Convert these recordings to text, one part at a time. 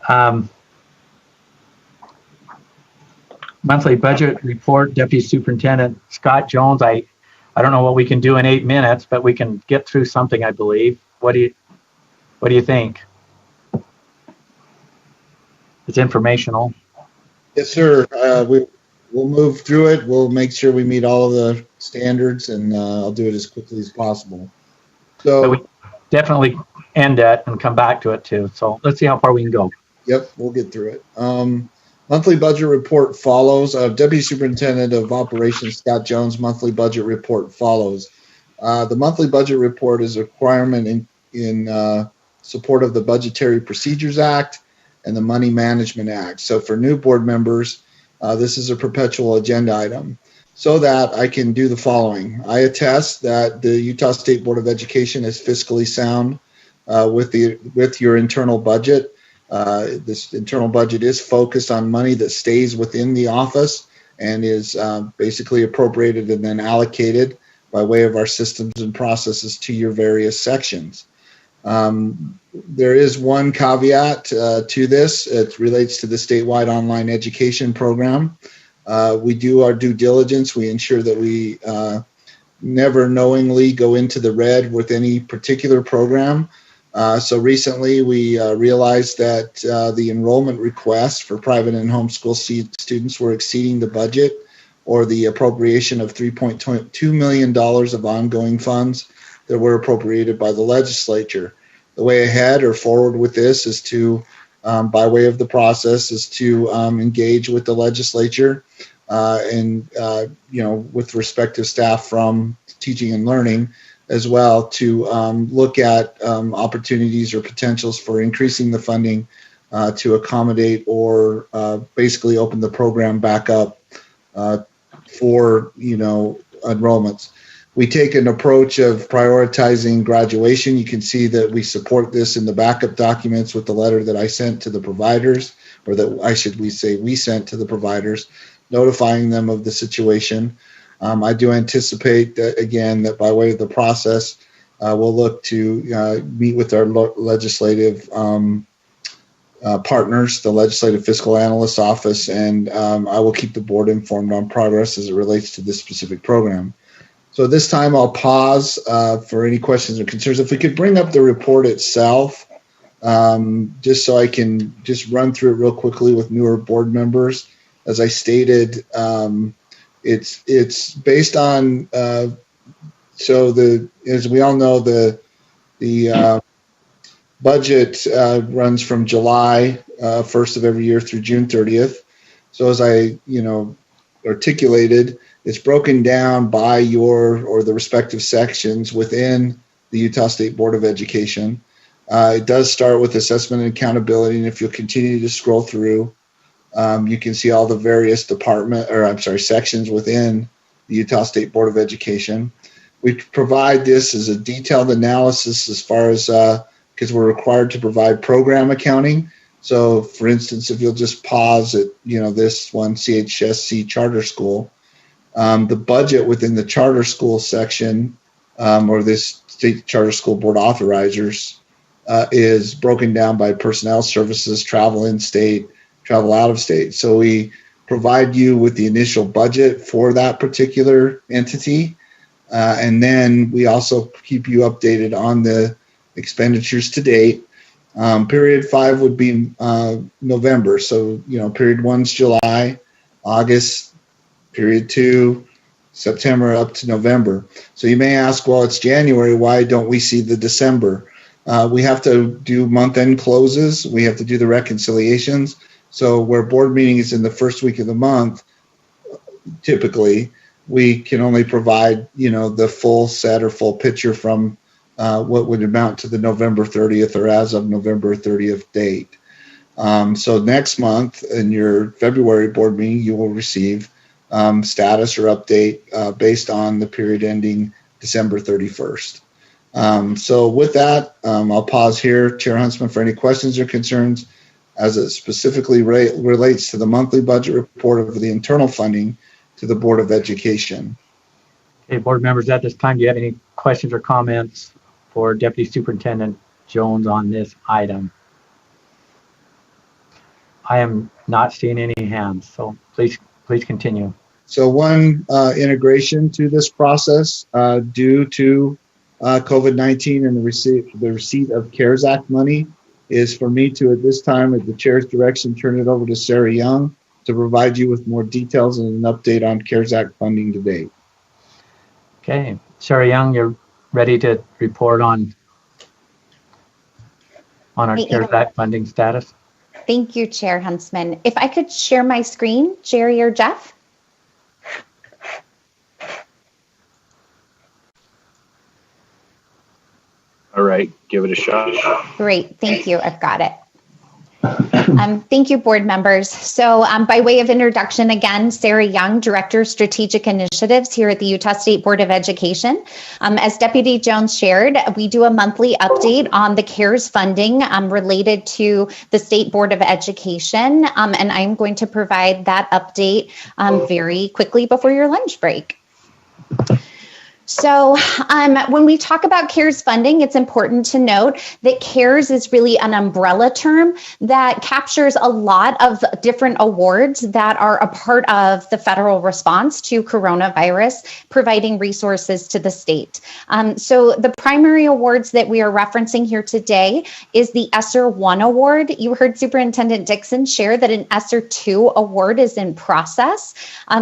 Um, monthly budget report, Deputy Superintendent Scott Jones. I don't know what we can do in 8 minutes, but we can get through something, I believe. What do you think? It's informational. Yes, sir. We'll move through it. We'll make sure we meet all of the standards, and I'll do it as quickly as possible. So but we definitely end it and come back to it too. So let's see how far we can go. Yep, we'll get through it. Monthly budget report follows. Deputy Superintendent of Operations Scott Jones' monthly budget report follows. The monthly budget report is a requirement in support of the Budgetary Procedures Act and the Money Management Act. So for new board members, this is a perpetual agenda item so that I can do the following. I attest that the Utah State Board of Education is fiscally sound with your internal budget. This internal budget is focused on money that stays within the office and is basically appropriated and then allocated by way of our systems and processes to your various sections. There is one caveat to this. It relates to the statewide online education program. We do our due diligence. We ensure that we never knowingly go into the red with any particular program. So recently we realized that the enrollment requests for private and homeschool students were exceeding the budget or the appropriation of $3.2 million of ongoing funds that were appropriated by the legislature. The way ahead or forward with this is to, by way of the process, is to engage with the legislature and, with respective staff from teaching and learning as well to look at opportunities or potentials for increasing the funding to accommodate or basically open the program back up for, enrollments. We take an approach of prioritizing graduation. You can see that we support this in the backup documents with the letter that I sent to the providers, or that we sent to the providers, notifying them of the situation. I do anticipate that, again, that by way of the process, we'll look to meet with our legislative partners, the Legislative Fiscal Analyst's Office, and I will keep the board informed on progress as it relates to this specific program. So this time I'll pause for any questions or concerns. If we could bring up the report itself, just so I can just run through it real quickly with newer board members. As I stated, it's based on, as we all know, the budget runs from July 1st of every year through June 30th. So as I, articulated, it's broken down by the respective sections within the Utah State Board of Education. It does start with assessment and accountability, and if you'll continue to scroll through, you can see all the various sections within the Utah State Board of Education. We provide this as a detailed analysis as far as, because we're required to provide program accounting. So for instance, if you'll just pause at, this one, CHSC Charter School, the budget within the charter school section, or this State Charter School Board authorizers, is broken down by personnel services, travel in-state, travel out of state. So we provide you with the initial budget for that particular entity. And then we also keep you updated on the expenditures to date. Period 5 would be November. So, period 1's July, August, period 2, September up to November. So you may ask, well, it's January. Why don't we see the December? We have to do month-end closes. We have to do the reconciliations. So where board meeting is in the first week of the month, typically, we can only provide, the full set or full picture from what would amount to the November 30th or as of November 30th date. So next month in your February board meeting, you will receive status or update based on the period ending December 31st. So with that, I'll pause here. Chair Huntsman, for any questions or concerns as it specifically relates to the monthly budget report of the internal funding to the Board of Education. Okay, board members, at this time, do you have any questions or comments for Deputy Superintendent Jones on this item? I am not seeing any hands, so please continue. So one integration to this process due to COVID-19 and the receipt of CARES Act money is for me to, at this time, at the chair's direction, turn it over to Sarah Young to provide you with more details and an update on CARES Act funding to date. Okay, Sarah Young, you're ready to report on our CARES Act funding status? Thank you, Chair Huntsman. If I could share my screen, Jerry or Jeff? All right, give it a shot. Great, thank you, I've got it. Thank you, board members. So by way of introduction again, Sarah Young, Director of Strategic Initiatives here at the Utah State Board of Education. As Deputy Jones shared, we do a monthly update on the CARES funding related to the State Board of Education. And I'm going to provide that update very quickly before your lunch break. So when we talk about CARES funding, it's important to note that CARES is really an umbrella term that captures a lot of different awards that are a part of the federal response to coronavirus, providing resources to the state. So the primary awards that we are referencing here today is the ESSER 1 award. You heard Superintendent Dixon share that an ESSER 2 award is in process.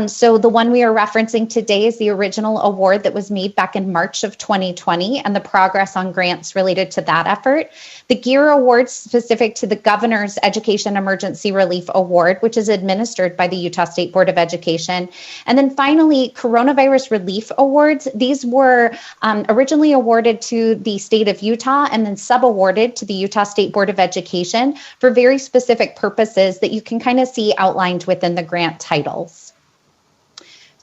So the one we are referencing today is the original award that was made back in March of 2020 and the progress on grants related to that effort. The GEAR Award specific to the Governor's Education Emergency Relief Award, which is administered by the Utah State Board of Education. And then finally, Coronavirus Relief Awards. These were originally awarded to the state of Utah and then sub-awarded to the Utah State Board of Education for very specific purposes that you can kind of see outlined within the grant titles.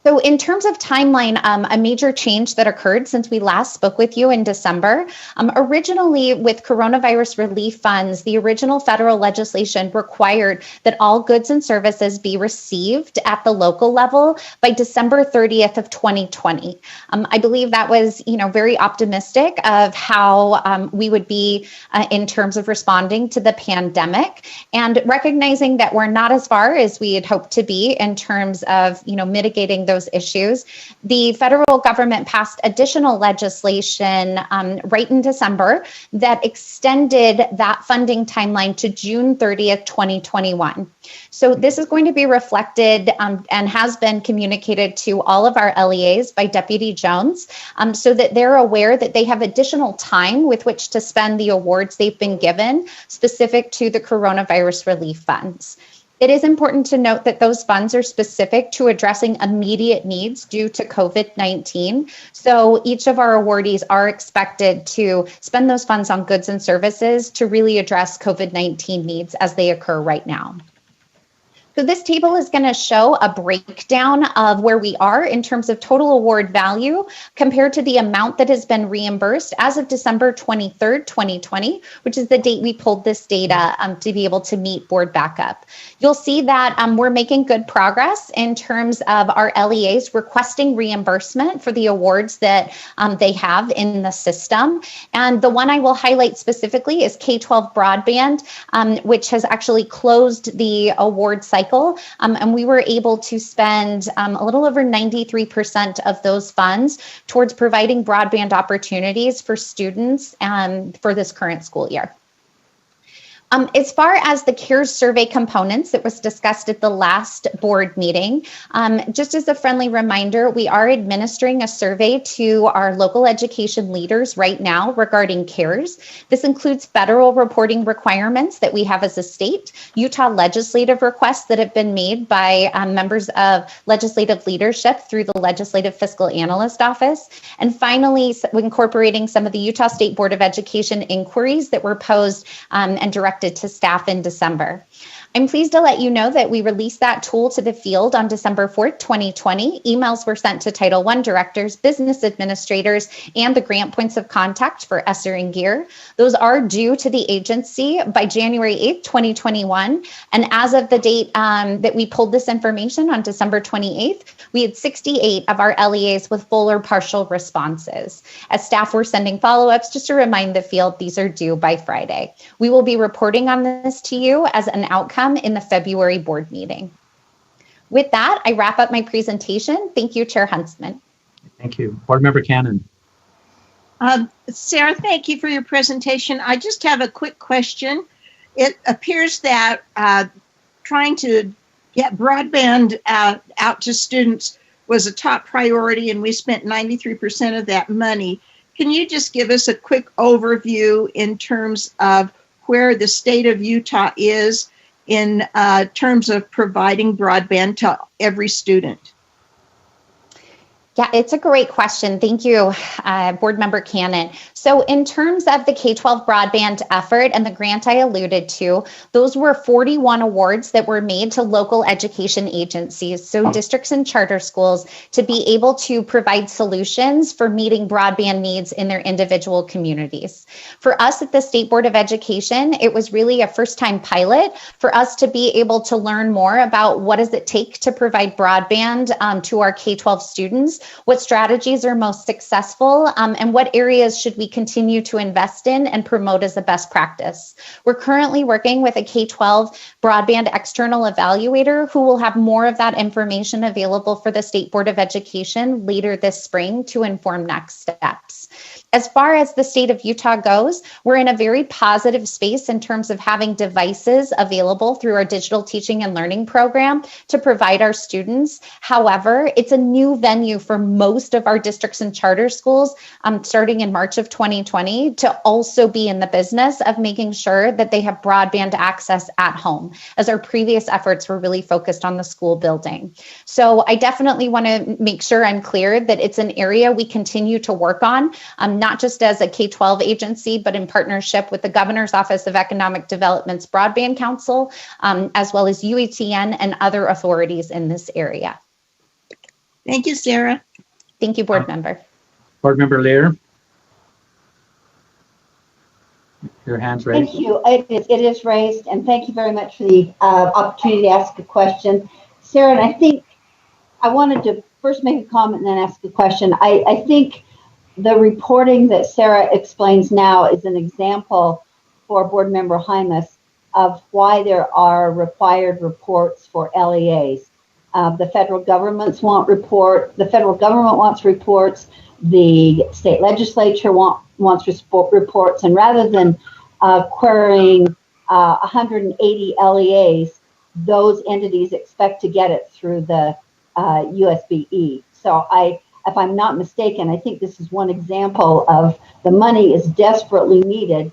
So in terms of timeline, a major change that occurred since we last spoke with you in December. Originally with coronavirus relief funds, the original federal legislation required that all goods and services be received at the local level by December 30th of 2020. I believe that was, very optimistic of how we would be in terms of responding to the pandemic and recognizing that we're not as far as we had hoped to be in terms of, mitigating those issues. The federal government passed additional legislation right in December that extended that funding timeline to June 30th, 2021. So this is going to be reflected and has been communicated to all of our LEAs by Deputy Jones so that they're aware that they have additional time with which to spend the awards they've been given specific to the coronavirus relief funds. It is important to note that those funds are specific to addressing immediate needs due to COVID-19. So each of our awardees are expected to spend those funds on goods and services to really address COVID-19 needs as they occur right now. So this table is going to show a breakdown of where we are in terms of total award value compared to the amount that has been reimbursed as of December 23rd, 2020, which is the date we pulled this data to be able to meet board backup. You'll see that we're making good progress in terms of our LEAs requesting reimbursement for the awards that they have in the system. And the one I will highlight specifically is K-12 Broadband, which has actually closed the award cycle. And we were able to spend a little over 93% of those funds towards providing broadband opportunities for students for this current school year. As far as the CARES survey components that was discussed at the last board meeting, just as a friendly reminder, we are administering a survey to our local education leaders right now regarding CARES. This includes federal reporting requirements that we have as a state, Utah legislative requests that have been made by members of legislative leadership through the Legislative Fiscal Analyst Office, and finally incorporating some of the Utah State Board of Education inquiries that were posed and directed to staff in December. I'm pleased to let you know that we released that tool to the field on December 4th, 2020. Emails were sent to Title I directors, business administrators, and the grant points of contact for ESSER and GEAR. Those are due to the agency by January 8th, 2021. And as of the date that we pulled this information on December 28th, we had 68 of our LEAs with full or partial responses. As staff were sending follow-ups, just to remind the field, these are due by Friday. We will be reporting reporting on this to you as an outcome in the February board meeting. With that, I wrap up my presentation. Thank you, Chair Huntsman. Thank you. Board Member Cannon. Sarah, thank you for your presentation. I just have a quick question. It appears that trying to get broadband out to students was a top priority, and we spent 93% of that money. Can you just give us a quick overview in terms of where the state of Utah is in terms of providing broadband to every student? Yeah, it's a great question. Thank you, Board Member Cannon. So in terms of the K-12 broadband effort and the grant I alluded to, those were 41 awards that were made to local education agencies, so districts and charter schools, to be able to provide solutions for meeting broadband needs in their individual communities. For us at the State Board of Education, it was really a first-time pilot for us to be able to learn more about what does it take to provide broadband to our K-12 students, what strategies are most successful, and what areas should we continue to invest in and promote as a best practice. We're currently working with a K-12 broadband external evaluator who will have more of that information available for the State Board of Education later this spring to inform next steps. As far as the state of Utah goes, we're in a very positive space in terms of having devices available through our digital teaching and learning program to provide our students. However, it's a new venue for most of our districts and charter schools starting in March of 2020 to also be in the business of making sure that they have broadband access at home, as our previous efforts were really focused on the school building. So I definitely want to make sure I'm clear that it's an area we continue to work on, not just as a K-12 agency, but in partnership with the Governor's Office of Economic Development's Broadband Council, as well as UETN and other authorities in this area. Thank you, Sarah. Thank you, Board Member. Board Member Lear. Your hand's raised. Thank you. It is raised, and thank you very much for the opportunity to ask a question. Sarah, and I think I wanted to first make a comment and then ask a question. I think the reporting that Sarah explains now is an example for Board Member Hymas of why there are required reports for LEAs. The federal government wants reports. The state legislature wants reports, and rather than querying 180 LEAs, those entities expect to get it through the USBE. So if I'm not mistaken, I think this is one example of the money is desperately needed,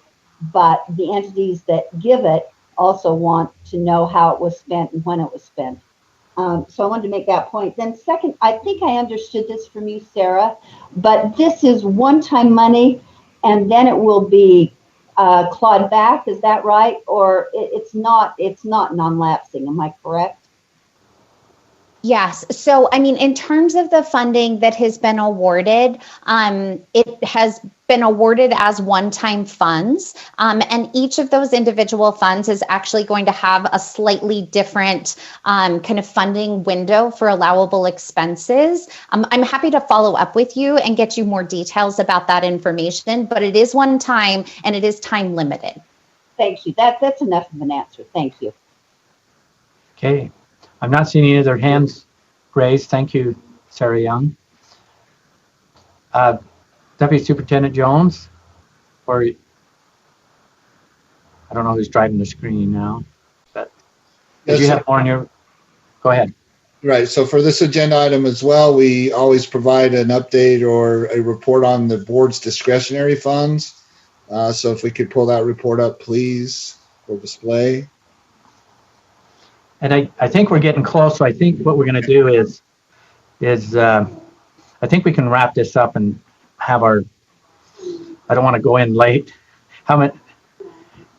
but the entities that give it also want to know how it was spent and when it was spent. So I wanted to make that point. Then second, I think I understood this from you, Sarah, but this is one-time money and then it will be clawed back. Is that right? Or it's not non-lapsing. Am I correct? Yes. So, I mean, in terms of the funding that has been awarded, it has been awarded as one-time funds. And each of those individual funds is actually going to have a slightly different kind of funding window for allowable expenses. I'm happy to follow up with you and get you more details about that information, but it is one time and it is time limited. Thank you. That's enough of an answer. Thank you. Okay. I'm not seeing any other hands raised. Thank you, Sarah Young. Deputy Superintendent Jones, or I don't know who's driving the screen now, but did you have more on your, go ahead. Right, so for this agenda item as well, we always provide an update or a report on the board's discretionary funds. So if we could pull that report up, please, for display. And I think we're getting close. So I think what we're going to do is I think we can wrap this up and have our, I don't want to go in late. How many?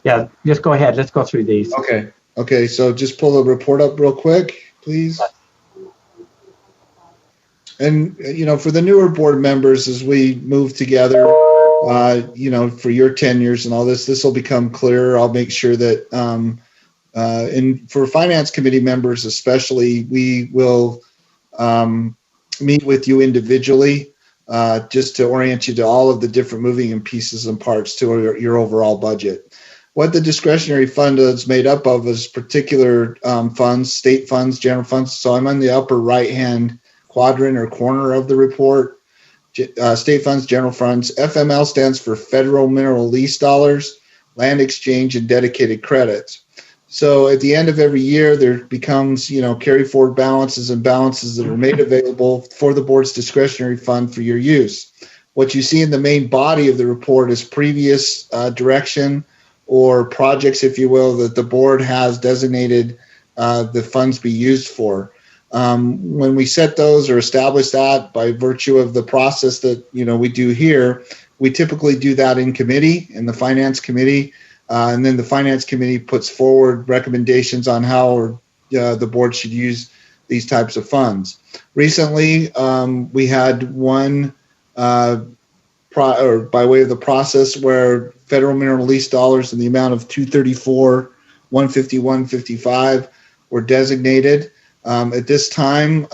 Yeah, just go ahead. Let's go through these. Okay. So just pull the report up real quick, please. And, for the newer board members, as we move together, for your tenures and all this will become clearer. I'll make sure that, and for finance committee members especially, we will meet with you individually just to orient you to all of the different moving and pieces and parts to your overall budget. what the discretionary fund is made up of is particular funds, state funds, general funds. So I'm on the upper right-hand quadrant or corner of the report. State funds, general funds. FML stands for Federal Mineral Lease Dollars, Land Exchange, and Dedicated Credits. So at the end of every year, there becomes, carry forward balances and balances that are made available for the board's discretionary fund for your use. What you see in the main body of the report is previous direction or projects, if you will, that the board has designated the funds be used for. When we set those or establish that by virtue of the process that we do here, we typically do that in committee, in the finance committee, and then the finance committee puts forward recommendations on how the board should use these types of funds. Recently, we had one by way of the process where federal mineral lease dollars in the amount of $234, $150, $155 were designated. At this time,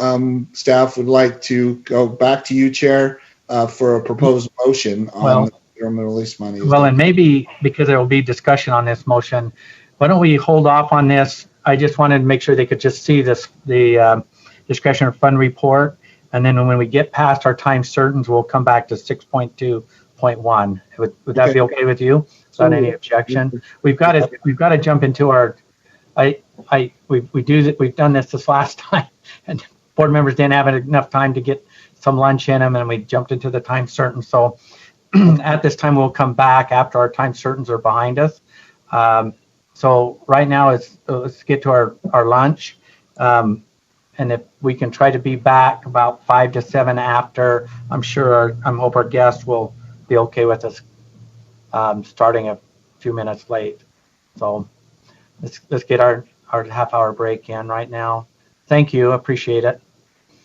staff would like to go back to you, Chair, for a proposed motion on the federal mineral lease money. Well, and maybe because there will be discussion on this motion, why don't we hold off on this? I just wanted to make sure they could just see the discretionary fund report. And then when we get past our time certains, we'll come back to 6.2.1. Would that be okay with you? Without any objection? We've got to jump into our. We've done this last time, and board members didn't have enough time to get some lunch in them, and we jumped into the time certain. So at this time, we'll come back after our time certains are behind us. So right now, let's get to our lunch. And if we can try to be back about 5 to 7 after, I hope our guests will be okay with us starting a few minutes late. So let's get our half-hour break in right now. Thank you. Appreciate it.